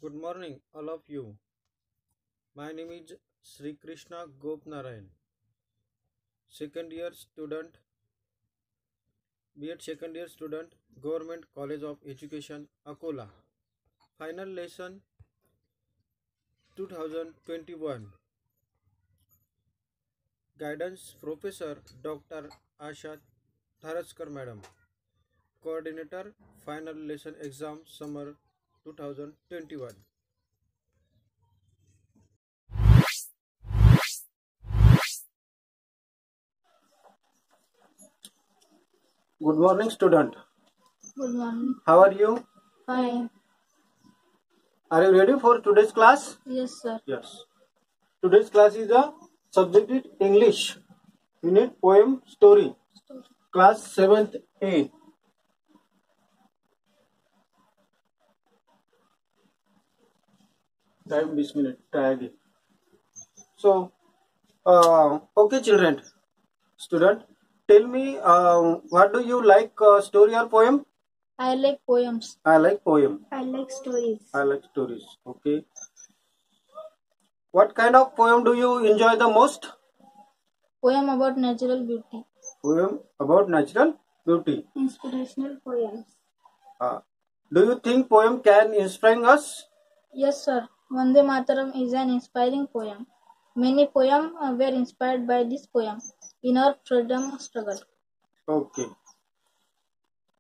Good morning, all of you. My name is Sri Krishna Gopnarayan, second year student, B.Ed second year student, Government College of Education, Akola. Final lesson 2021. Guidance Professor Dr. Asha Tharaskar Madam. Coordinator Final Lesson Exam Summer 2021. Good morning, student. Good morning. How are you? Fine. Are you ready for today's class? Yes, sir. Yes. Today's class is a subject is English. Unit poem story. Class 7th A. Time 20 minutes. Try again. So, okay, children, student, tell me, what do you like, story or poem? I like poems. I like poem. I like stories. I like stories. Okay. What kind of poem do you enjoy the most? Poem about natural beauty. Poem about natural beauty. Inspirational poems. Do you think poem can inspire us? Yes, sir. Vande Mataram is an inspiring poem. Many poems were inspired by this poem in our freedom struggle. Okay.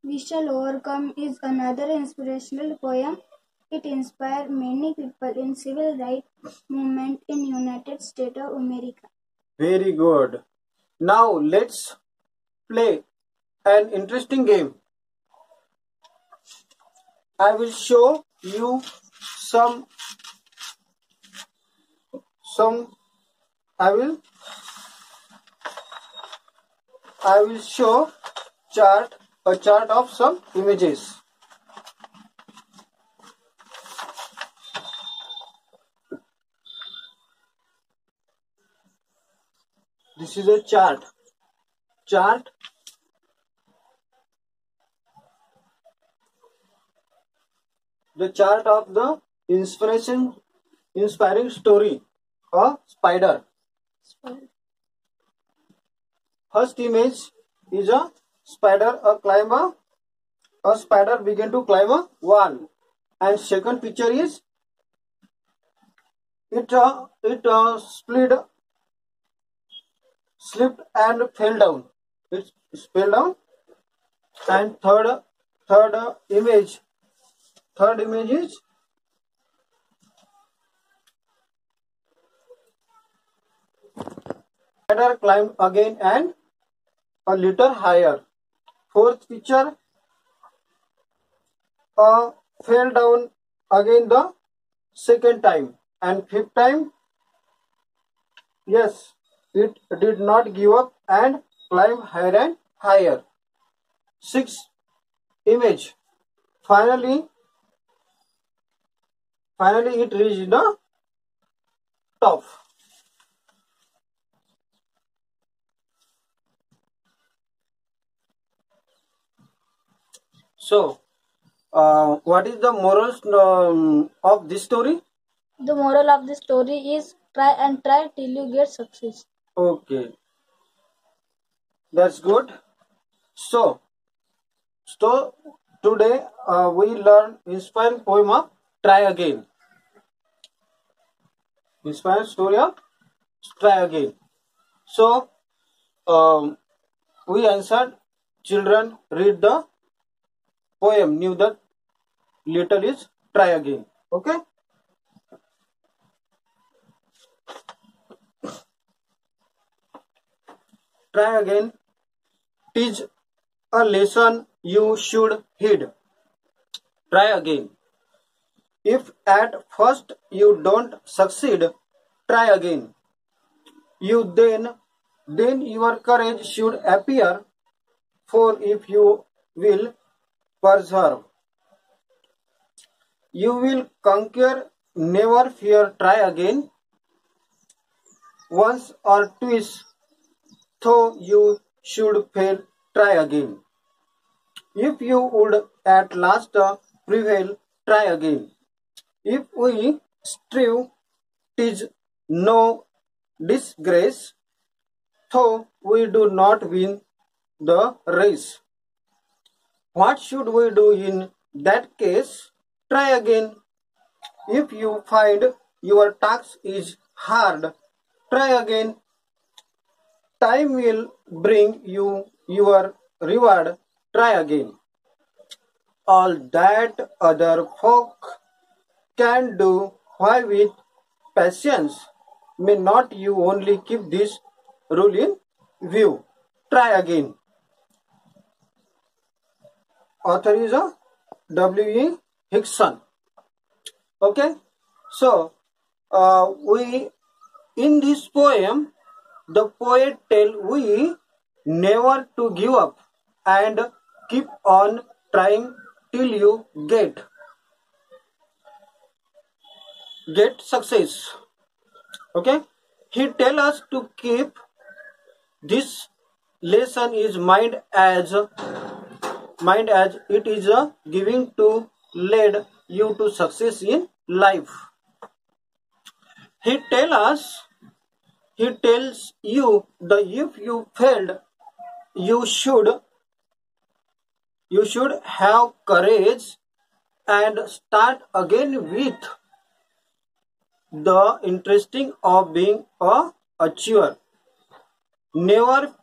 We Shall Overcome is another inspirational poem. It inspired many people in civil rights movement in United States of America. Very good. Now let's play an interesting game. I will show you some I will show a chart of some images. This is a chart. The chart of the inspiring story. A spider. First image is a spider. A spider began to climb a wall. And second picture is it slipped and fell down. It fell down. And third image is spider climbed again and a little higher. Fourth picture, fell down again the second time, and fifth time, yes, it did not give up and climbed higher and higher. Sixth image, finally it reached the top. So, what is the morals of this story? The moral of the story is try till you get success. Okay, that's good. So today we learn inspiring poem of Try Again. Inspiring story of Try Again. So we answered, children read the poem. New the little is Try Again. Okay. Try again. Teach a lesson you should heed. Try again. If at first you don't succeed, try again. Then your courage should appear, for if you will persevere, you will conquer. Never fear, try again. Once or twice, though you should fail, try again. If you would at last prevail, try again. If we strive, 'tis no disgrace, though we do not win the race. What should we do in that case? Try again. If you find your task is hard, try again. Time will bring you your reward. Try again. All that other folk can do, why with patience may not you only keep this rule in view? Try again. Author is a W.E. Hickson. Okay, so we in this poem, the poet tell we never to give up and keep on trying till you get success. Okay, he tell us to keep this lesson is mind as it is a giving to lead you to success in life. He tells you that if you failed, you should have courage and start again with the interesting of being a achiever. Never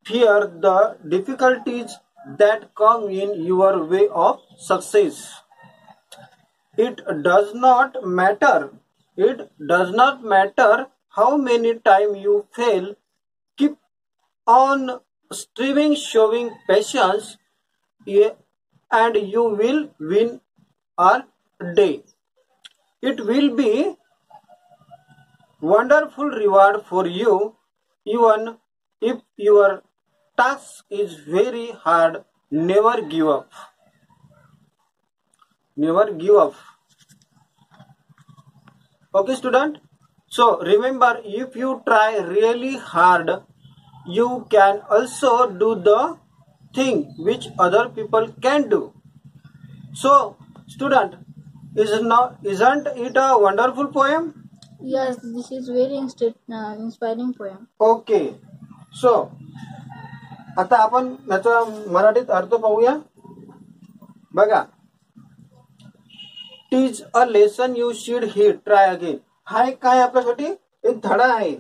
fear the difficulties that come in your way of success. It does not matter how many times you fail. Keep on striving, showing patience, and you will win a day. It will be wonderful reward for you, even if your task is very hard. Never give up. Never give up. Okay, student. So remember, if you try really hard, you can also do the thing which other people can do. So, student, isn't it a wonderful poem? Yes, this is very inspiring poem. Okay. So, आता आपण याचा मराठीत अर्थ पाहूया. बघा, teach a lesson you should heed try again. हा एक काय आपल्यासाठी एक धडा आहे.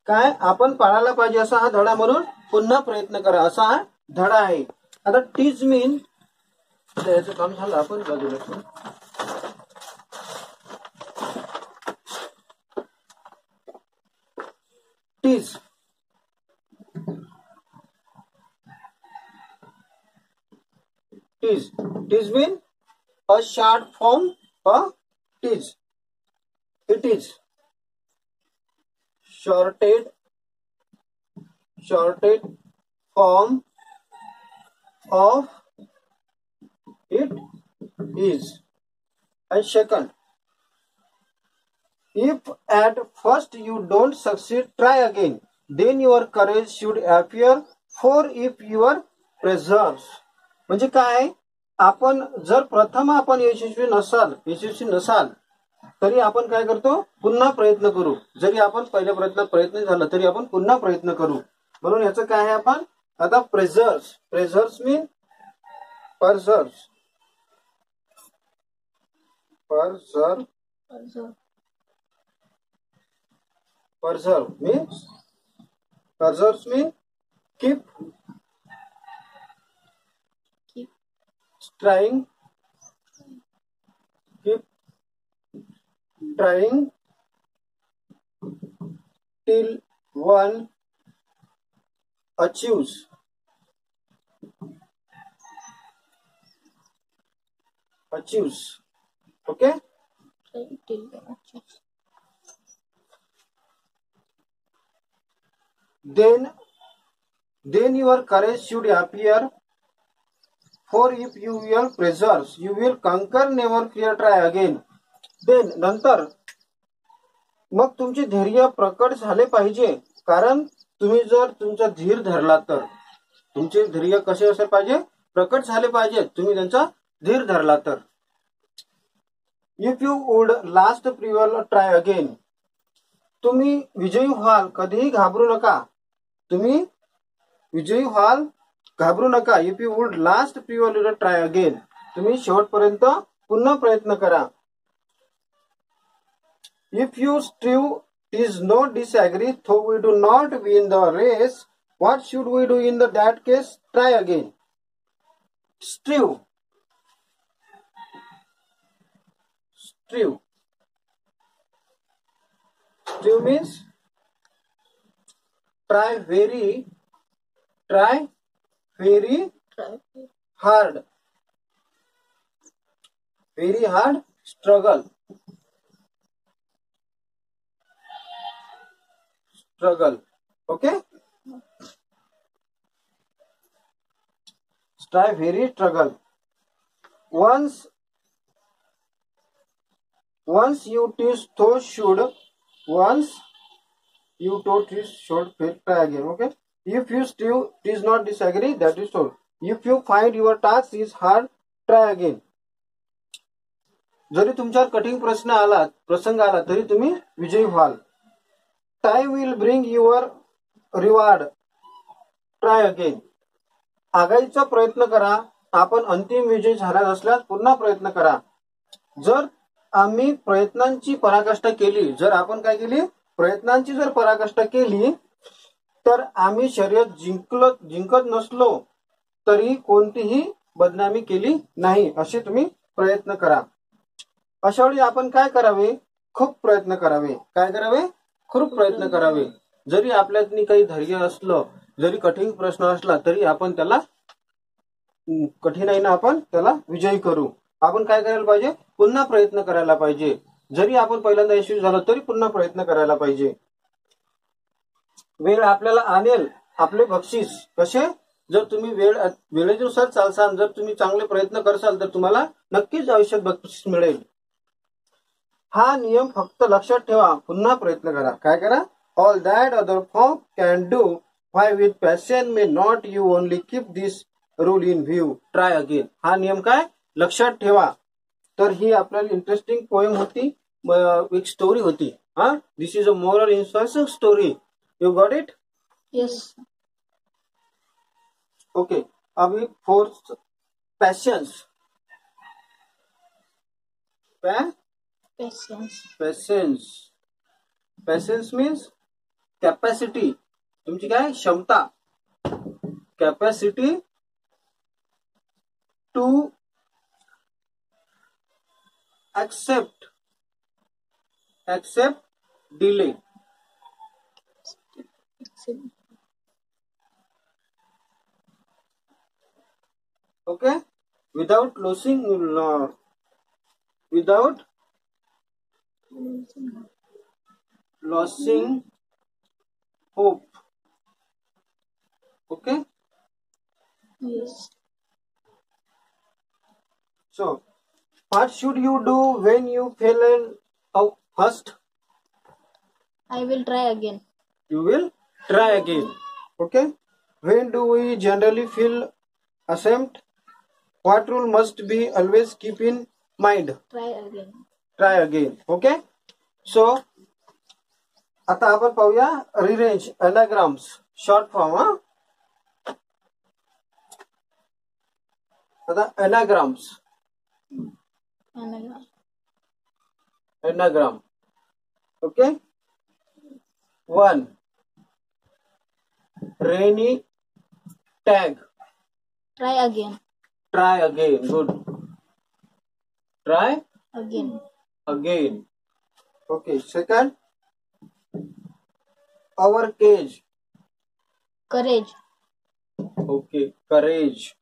काय आपण पाळायला पाहिजे असा हा धडा, म्हणून पुन्हा प्रयत्न करा असा हा धडा आहे. आता टीच मीन याचं काम झालं, आपण बाजूला teach mean a short form of teach. It is shorted form of it is. And second, if at first you don't succeed, try again. Then your courage should appear. For if your preserves, म्हणजे काय, आपण जर प्रथम आपण यशस्वी नसाल तरी आपण काय करतो, पुन्हा प्रयत्न करू. जरी आपण पहिल्या प्रयत्न झाला तरी आपण पुन्हा प्रयत्न करू. म्हणून याचं काय आहे, आपण आता preserves mean preserves mean keep trying till one achieves. Okay, then your courage should appear. For if you will preserve, you will conquer. Never fear, try again. Then नंतर मग तुमचे धैर्य प्रकट झाले पाहिजे. कारण तुम्ही जर तुमचा धीर धरला तर तुमचे धैर्य कसे असले पाहिजे, प्रकट झाले पाहिजे. तुम्ही त्यांचा धीर धरला तर. If you would last prevail try again. तुम्ही विजयी व्हाल, कधीही घाबरू नका. तुम्ही विजयी व्हाल, घाबरू नका. If you would last prevail try again. तुम्ही शेवटपर्यंत पुन्हा प्रयत्न करा. If you strive is no disagree, though we do not win the race, what should we do in that case? Try again. Strive. Strive. Strive means try very hard. Very hard struggle. Okay. Try very struggle. Once you teach to should. Once you to teach should try again. Okay. If you still is not disagree, that is all. If you find your task is hard, try again. जरी तुमच्यावर कठीण प्रसंग आला तरी तुम्ही विजयी व्हाल. Time will bring your reward. Try again. आगाईचा प्रयत्न करा. आपण अंतिम विजय झाला असल्यास पुन्हा प्रयत्न करा. जर आम्ही प्रयत्नांची पराकाष्ठा केली, जर आपण काय केली, प्रयत्नांची जर पराकाष्ठा केली, तर आम्ही शर्यत जिंकत नसलो तरी कोणतीही बदनामी केली नाही. असे तुम्ही प्रयत्न करा. अशा वेळी आपण काय करावे? खूप प्रयत्न करावे. काय करावे? खूप प्रयत्न करावे. जरी आपल्यात काही धैर्य असलं, जरी कठीण प्रश्न असला तरी आपण त्याला कठीणाईने आपण त्याला विजयी करू. आपण काय करायला पाहिजे? पुन्हा प्रयत्न करायला पाहिजे. जरी आपण पहिल्यांदा यशस्वी झालो तरी पुन्हा प्रयत्न करायला पाहिजे. वेळ आपल्याला आणेल आपले बक्षीस. कसे? जर तुम्ही वेळेनुसार चालसाल, जर तुम्ही चांगले प्रयत्न करसाल तर तुम्हाला नक्कीच आयुष्यात बक्षीस मिळेल. हा नियम फक्त लक्षात ठेवा. पुन्हा प्रयत्न करा. काय करा? All that other form can do why with passion may not you only keep this rule in view. Try again. हा नियम काय लक्षात ठेवा. तर ही आपल्याला इंटरेस्टिंग पोएम होती, एक स्टोरी होती. This is a moral inspiration story. You got it? Yes. Okay. अभी fourth patience. Patience means capacity. तुमची काय क्षमता. Capacity to accept delay. Okay. Without losing hope. Okay. Yes. So what should you do when you fail first? I will try again. You will try again. Okay. When do we generally feel ashamed? What rule must be always keep in mind? Try again. Try again. Okay. So आता आपण पाहूया rearrange anagrams short form. आता anagrams. Anagram. Okay. 1. Rainy tag. Try again. Try again. Good. Try again. Okay. Second. Our cage. Courage. Okay. Courage.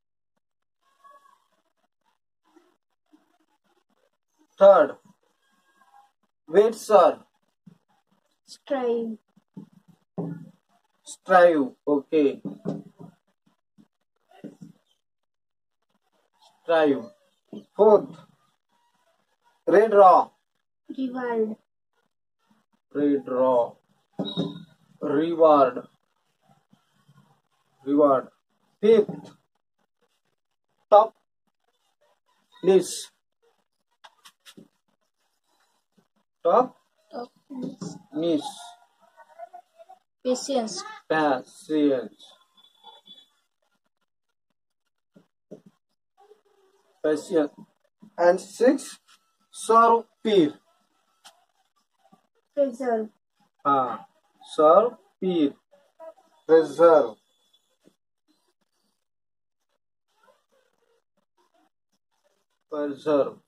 Third. Wait, sir. Strive. Okay. Strive. Fourth. Red raw. Reward. Fifth. Top Nis. Top. Nis. Patience. Patience. Patience. And 6. Serve peer. Preserve. Serve peer. Preserve. Preserve.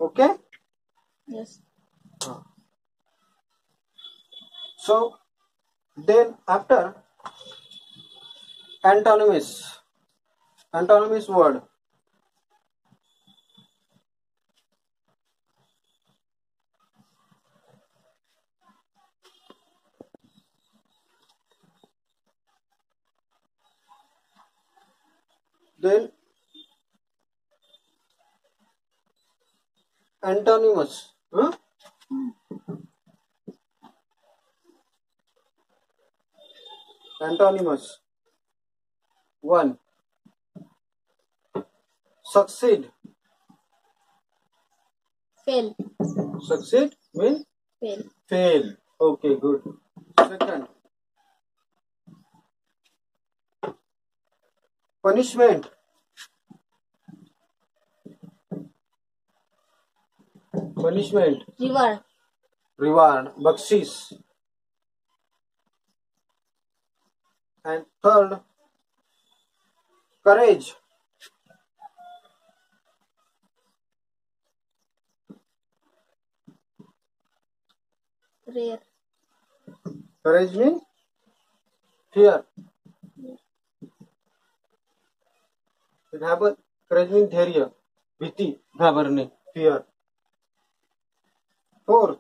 Okay? Yes. So then after antonymous word. Then antonymous. Antonymous. 1. Succeed. Fail. Succeed mean Fail. fail. Okay, good. Second. Punishment. Punishment. Reward. Reward. Bakshish. And third, courage. Rare. Courage means fear. Courage means धैर्य, भीति, घाबरणे, fear. 4.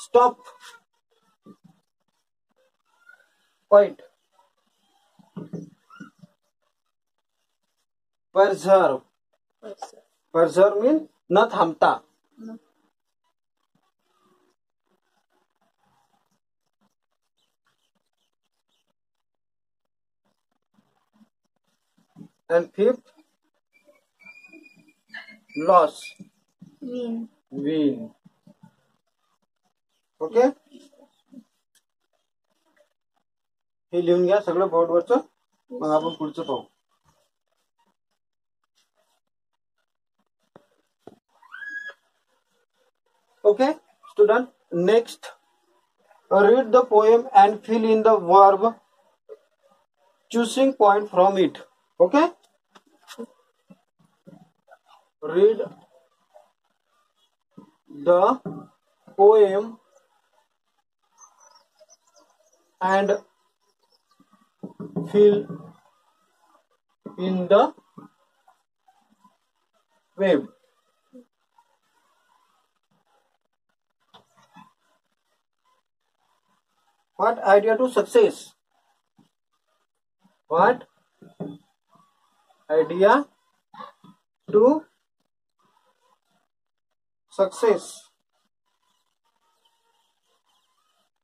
Stop. Quiet. Preserve. Preserve means न थांबता. And 5th, loss. Win. Win. Okay? हे लिहून घ्या सगळं बोर्डवरचं, मग आपण पुढचं पाहू. Okay, student. Next, read the poem and fill in the verb, choosing point from it. Okay? Read the poem and fill in the verb. What idea to success? What idea to success?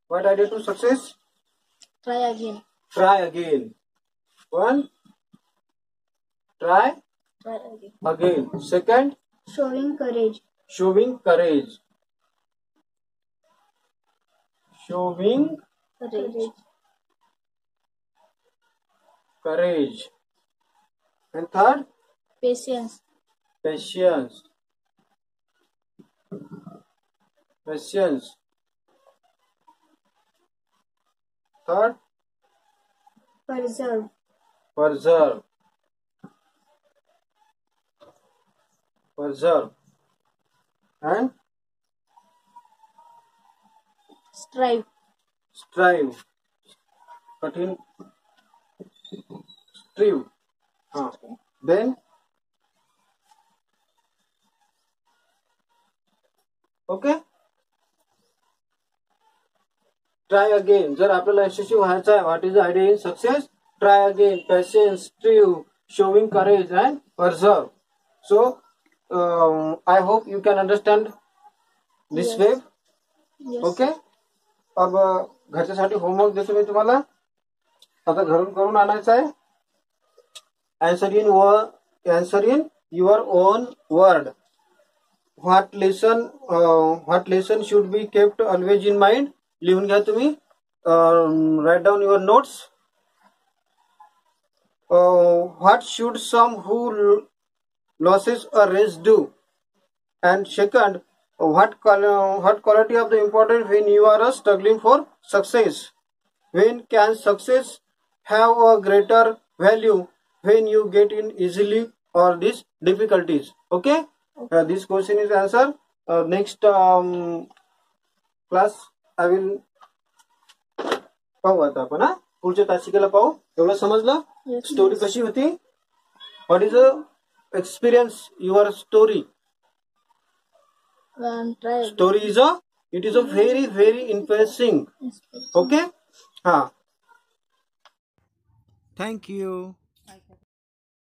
What idea to success? Try again. Try again. 1. Try again. Second, Showing courage. showing courage. Showing courage. And third, Patience. patience. Patience. Third, Preserve. preserve. Preserve. And Strive. strive. कठिन strive. Then okay. Try again. जर आपल्याला यशस्वी व्हायचं आहे, what is the idea in success? Try again. Patience, strive, showing courage and preserve. So I hope you can understand this way. Yes. Okay. अब घरच्यासाठी homework देतो मी तुम्हाला. आता घरून करून आणायचं आहे. Answer in your own word. What lesson should be kept always in mind? लिहून घ्या तुम्ही. Write down your notes. What should some who loses a race do? And second, what quality of the important when you are struggling for success? When can success have a greater value when you get in easily or these difficulties? Okay, this question is answered. Next class I will पाहू आता आपण. पुढच्या तासिकेला पाहू. एवढं समजलं? Story कशी होती? What is experience your story? Story is it is a very very interesting. Okay. Thank you.